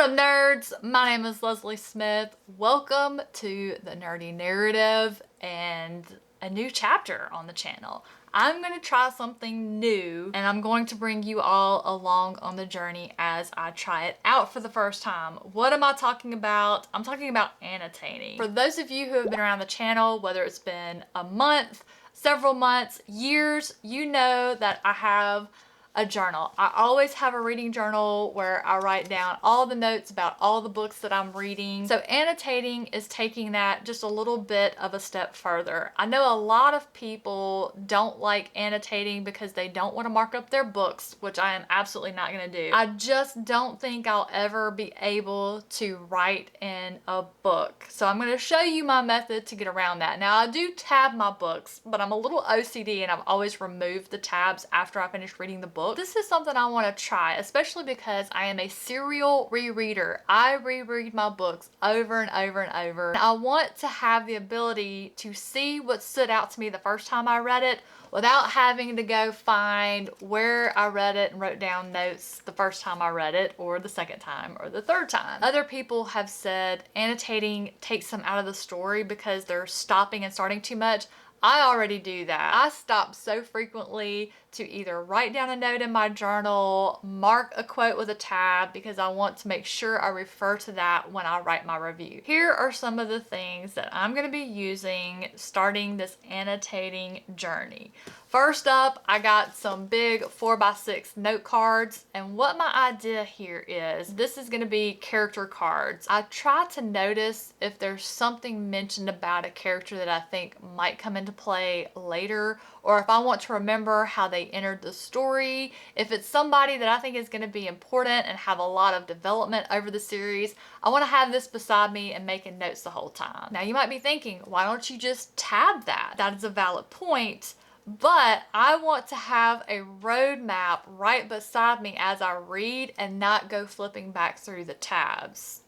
What up, nerds? My name is Leslie Smith. Welcome to the Nerdy Narrative and a new chapter on the channel. I'm going to try something new and I'm going to bring you all along on the journey as I try it out for the first time. What am I talking about? I'm talking about annotating. For those of you who have been around the channel, whether it's been a month, several months, years, you know that I have a journal. I always have a reading journal where I write down all the notes about all the books that I'm reading. So annotating is taking that just a little bit of a step further. I know a lot of people don't like annotating because they don't want to mark up their books, which I am absolutely not going to do. I just don't think I'll ever be able to write in a book. So I'm going to show you my method to get around that. Now I do tab my books, but I'm a little OCD and I've always removed the tabs after I finish reading the book. This is something I want to try, especially because I am a serial rereader. I reread my books over and over and over. And I want to have the ability to see what stood out to me the first time I read it without having to go find where I read it and wrote down notes the first time I read it, or the second time, or the third time. Other people have said annotating takes them out of the story because they're stopping and starting too much. I already do that. I stop so frequently to either write down a note in my journal, mark a quote with a tab, because I want to make sure I refer to that when I write my review. Here are some of the things that I'm going to be using starting this annotating journey. First up, I got some big 4x6 note cards, and what my idea here is, this is going to be character cards. I try to notice if there's something mentioned about a character that I think might come into play later, or if I want to remember how they entered the story. If it's somebody that I think is going to be important and have a lot of development over the series, I want to have this beside me and making notes the whole time. Now you might be thinking, why don't you just tab that? That is a valid point. But I want to have a roadmap right beside me as I read and not go flipping back through the tabs.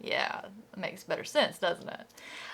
Yeah, it makes better sense, doesn't it?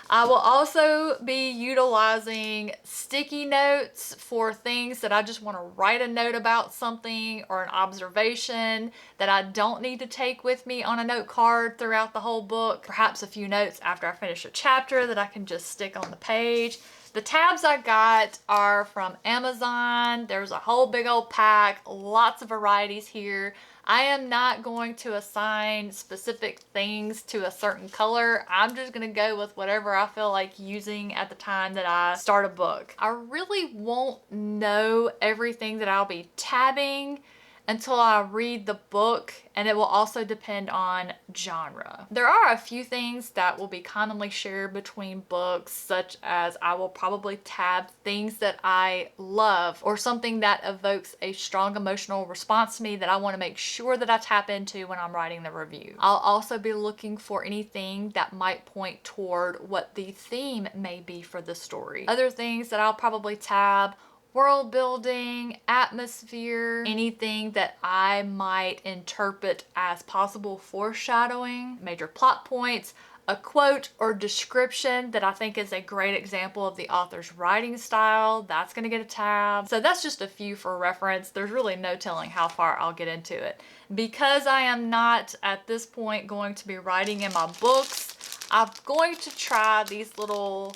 I will also be utilizing sticky notes for things that I just want to write a note about something or an observation that I don't need to take with me on a note card throughout the whole book. Perhaps a few notes after I finish a chapter that I can just stick on the page. The tabs I got are from Amazon. There's a whole big old pack, lots of varieties here. I am not going to assign specific things to a certain color. I'm just going to go with whatever I feel like using at the time that I start a book. I really won't know everything that I'll be tabbing until I read the book, and it will also depend on genre. There are a few things that will be commonly shared between books, such as I will probably tab things that I love or something that evokes a strong emotional response to me that I want to make sure that I tap into when I'm writing the review. I'll also be looking for anything that might point toward what the theme may be for the story. Other things that I'll probably tab: world building, atmosphere, anything that I might interpret as possible foreshadowing, major plot points, a quote or description that I think is a great example of the author's writing style. That's going to get a tab. So that's just a few for reference. There's really no telling how far I'll get into it. Because I am not at this point going to be writing in my books, I'm going to try these little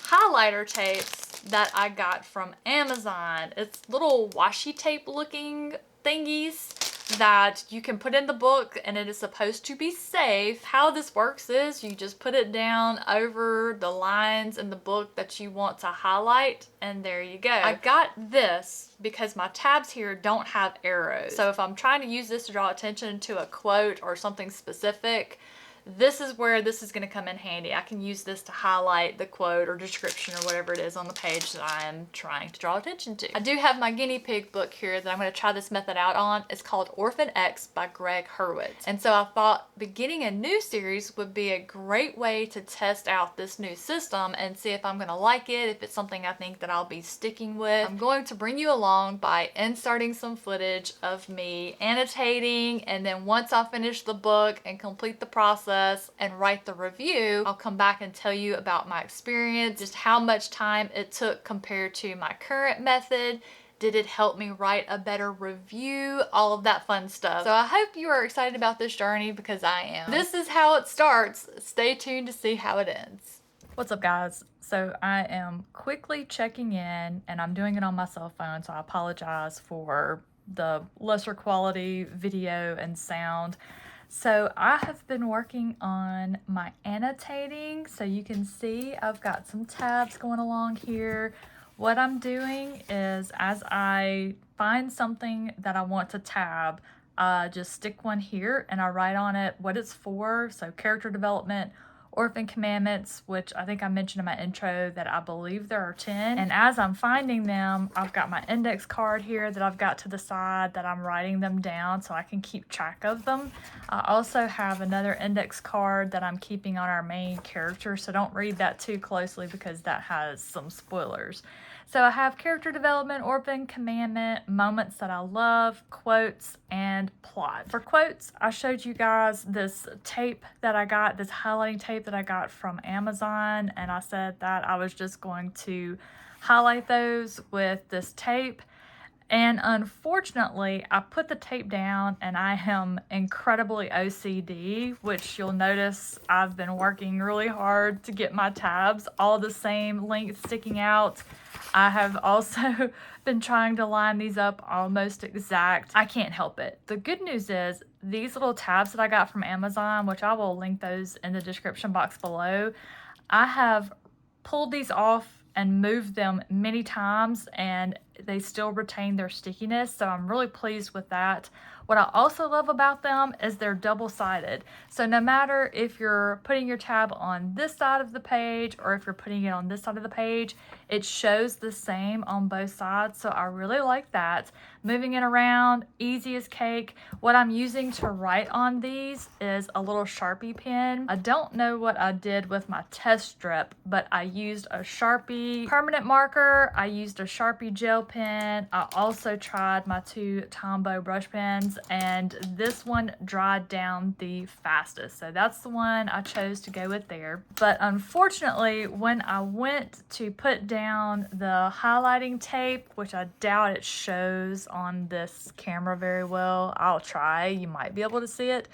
highlighter tapes that I got from Amazon. It's little washi tape looking thingies that you can put in the book, and it is supposed to be safe. How this works is you just put it down over the lines in the book that you want to highlight, and there you go. I got this because my tabs here don't have arrows. So if I'm trying to use this to draw attention to a quote or something specific, this is where this is going to come in handy. I can use this to highlight the quote or description or whatever it is on the page that I am trying to draw attention to. I do have my guinea pig book here that I'm going to try this method out on. It's called Orphan X by Greg Hurwitz. And so I thought beginning a new series would be a great way to test out this new system and see if I'm going to like it, if it's something I think that I'll be sticking with. I'm going to bring you along by inserting some footage of me annotating, and then once I finish the book and complete the process and write the review, I'll come back and tell you about my experience, just how much time it took compared to my current method. Did it help me write a better review? All of that fun stuff. So I hope you are excited about this journey because I am. This is how it starts. Stay tuned to see how it ends. What's up, guys? So I am quickly checking in, and I'm doing it on my cell phone, so I apologize for the lesser quality video and sound. So I have been working on my annotating. So you can see I've got some tabs going along here. What I'm doing is, as I find something that I want to tab, I just stick one here and I write on it what it's for. So character development, orphan commandments, which I think I mentioned in my intro that I believe there are 10. And as I'm finding them, I've got my index card here that I've got to the side that I'm writing them down so I can keep track of them. I also have another index card that I'm keeping on our main character, so don't read that too closely because that has some spoilers. So I have character development, orphan commandment, moments that I love, quotes, and plot. For quotes, I showed you guys this tape that I got, this highlighting tape that I got from Amazon, and I said that I was just going to highlight those with this tape. And unfortunately, I put the tape down and I am incredibly OCD, which you'll notice I've been working really hard to get my tabs all the same length sticking out. I have also been trying to line these up almost exact. I can't help it. The good news is these little tabs that I got from Amazon, which I will link those in the description box below, I have pulled these off and moved them many times and they still retain their stickiness, so I'm really pleased with that. What I also love about them is they're double-sided. So no matter if you're putting your tab on this side of the page or if you're putting it on this side of the page, it shows the same on both sides. So I really like that. Moving it around, easy as cake. What I'm using to write on these is a little Sharpie pen. I don't know what I did with my test strip, but I used a Sharpie permanent marker. I used a Sharpie gel pen. I also tried my 2 Tombow brush pens, and this one dried down the fastest. So that's the one I chose to go with there. But unfortunately, when I went to put down the highlighting tape, which I doubt it shows on this camera very well, I'll try, you might be able to see it.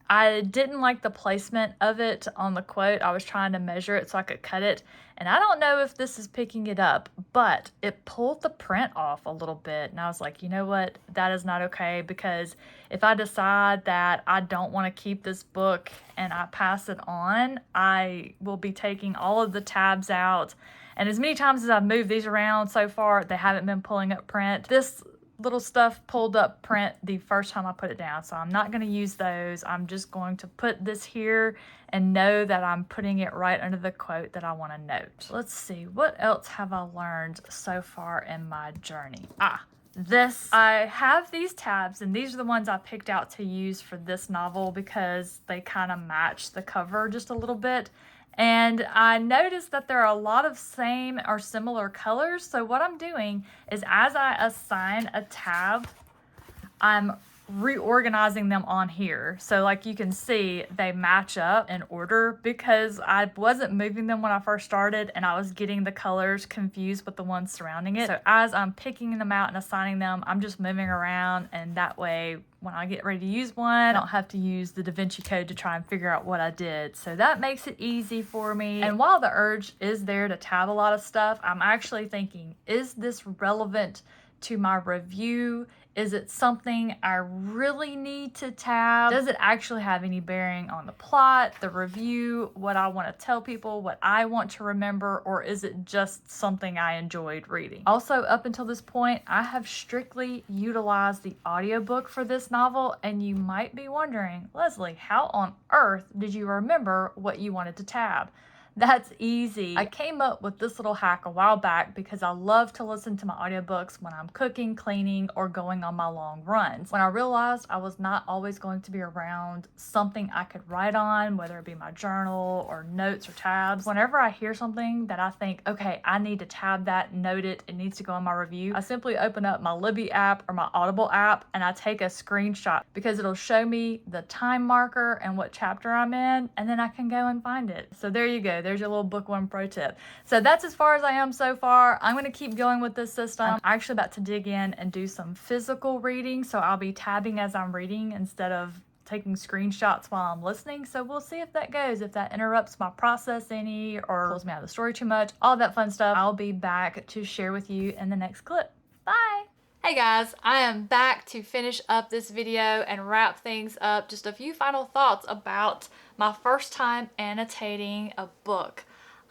I didn't like the placement of it on the quote. I was trying to measure it so I could cut it, and I don't know if this is picking it up, but it pulled the print off a little bit, and I was like, you know what, that is not okay, because if I decide that I don't want to keep this book and I pass it on, I will be taking all of the tabs out, and as many times as I've moved these around so far, they haven't been pulling up print. This little stuff pulled up print the first time I put it down, so I'm not going to use those. I'm just going to put this here and know that I'm putting it right under the quote that I want to note. Let's see, what else have I learned so far in my journey? I have these tabs, and these are the ones I picked out to use for this novel because they kind of match the cover just a little bit. And I noticed that there are a lot of same or similar colors. So what I'm doing is, as I assign a tab, I'm reorganizing them on here. So like you can see, they match up in order because I wasn't moving them when I first started and I was getting the colors confused with the ones surrounding it. So as I'm picking them out and assigning them, I'm just moving around, and that way when I get ready to use one, I don't have to use the Da Vinci Code to try and figure out what I did. So that makes it easy for me. And while the urge is there to tab a lot of stuff, I'm actually thinking, is this relevant to my review? Is it something I really need to tab? Does it actually have any bearing on the plot, the review, what I want to tell people, what I want to remember, or is it just something I enjoyed reading? Also, up until this point, I have strictly utilized the audiobook for this novel, and you might be wondering, Leslie, how on earth did you remember what you wanted to tab? That's easy. I came up with this little hack a while back because I love to listen to my audiobooks when I'm cooking, cleaning, or going on my long runs. When I realized I was not always going to be around something I could write on, whether it be my journal or notes or tabs, whenever I hear something that I think, okay, I need to tab that, note it, it needs to go in my review, I simply open up my Libby app or my Audible app and I take a screenshot because it'll show me the time marker and what chapter I'm in, and then I can go and find it. So there you go. there's your little bookworm pro tip. So that's as far as I am so far. I'm going to keep going with this system. I'm actually about to dig in and do some physical reading, so I'll be tabbing as I'm reading instead of taking screenshots while I'm listening. So we'll see if that goes, if that interrupts my process any or pulls me out of the story too much, all that fun stuff. I'll be back to share with you in the next clip. Bye. Hey guys, I am back to finish up this video and wrap things up. Just a few final thoughts about my first time annotating a book.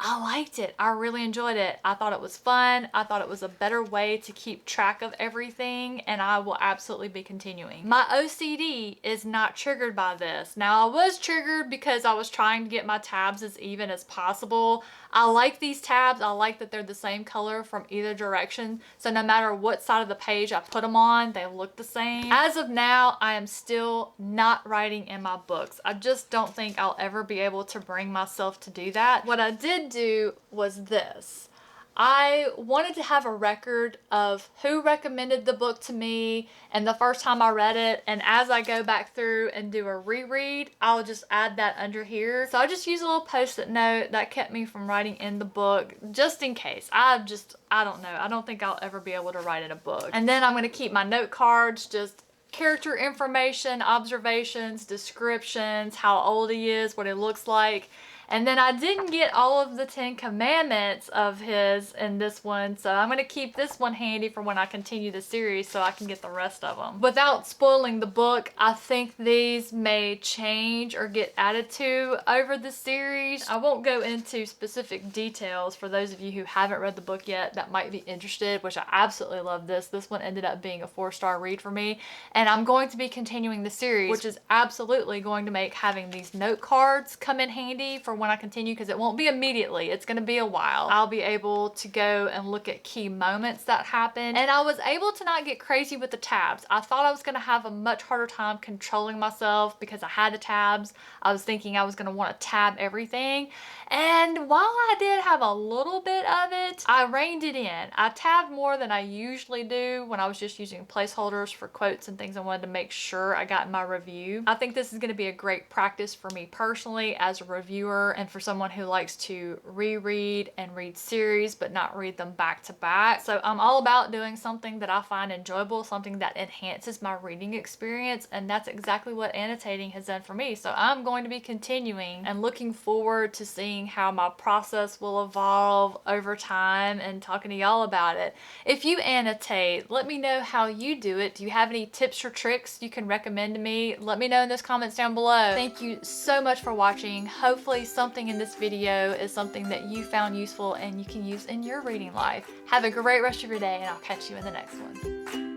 I liked it. I really enjoyed it. I thought it was fun. I thought it was a better way to keep track of everything, and I will absolutely be continuing. My OCD is not triggered by this. Now, I was triggered because I was trying to get my tabs as even as possible. I like these tabs. I like that they're the same color from either direction, so no matter what side of the page I put them on, they look the same. As of now, I am still not writing in my books. I just don't think I'll ever be able to bring myself to do that. What I did do was this. I wanted to have a record of who recommended the book to me and the first time I read it, and as I go back through and do a reread, I'll just add that under here. So I just use a little post-it note that kept me from writing in the book, just in case. I don't know. I don't think I'll ever be able to write in a book. And then I'm going to keep my note cards, just character information, observations, descriptions, how old he is, what he looks like. And then I didn't get all of the 10 commandments of his in this one, so I'm going to keep this one handy for when I continue the series so I can get the rest of them. Without spoiling the book, I think these may change or get added to over the series. I won't go into specific details for those of you who haven't read the book yet that might be interested, which I absolutely love this. This one ended up being a 4-star read for me, and I'm going to be continuing the series, which is absolutely going to make having these note cards come in handy for when I continue, because it won't be immediately. It's going to be a while. I'll be able to go and look at key moments that happen, and I was able to not get crazy with the tabs. I thought I was going to have a much harder time controlling myself because I had the tabs. I was thinking I was going to want to tab everything, and while I did have a little bit of it, I reined it in. I tabbed more than I usually do when I was just using placeholders for quotes and things I wanted to make sure I got in my review. I think this is going to be a great practice for me personally as a reviewer, and for someone who likes to reread and read series but not read them back to back. So I'm all about doing something that I find enjoyable, something that enhances my reading experience, and that's exactly what annotating has done for me. So I'm going to be continuing and looking forward to seeing how my process will evolve over time and talking to y'all about it. If you annotate, let me know how you do it. Do you have any tips or tricks you can recommend to me? Let me know in those comments down below. Thank you so much for watching. Hopefully something in this video is something that you found useful and you can use in your reading life. Have a great rest of your day, and I'll catch you in the next one.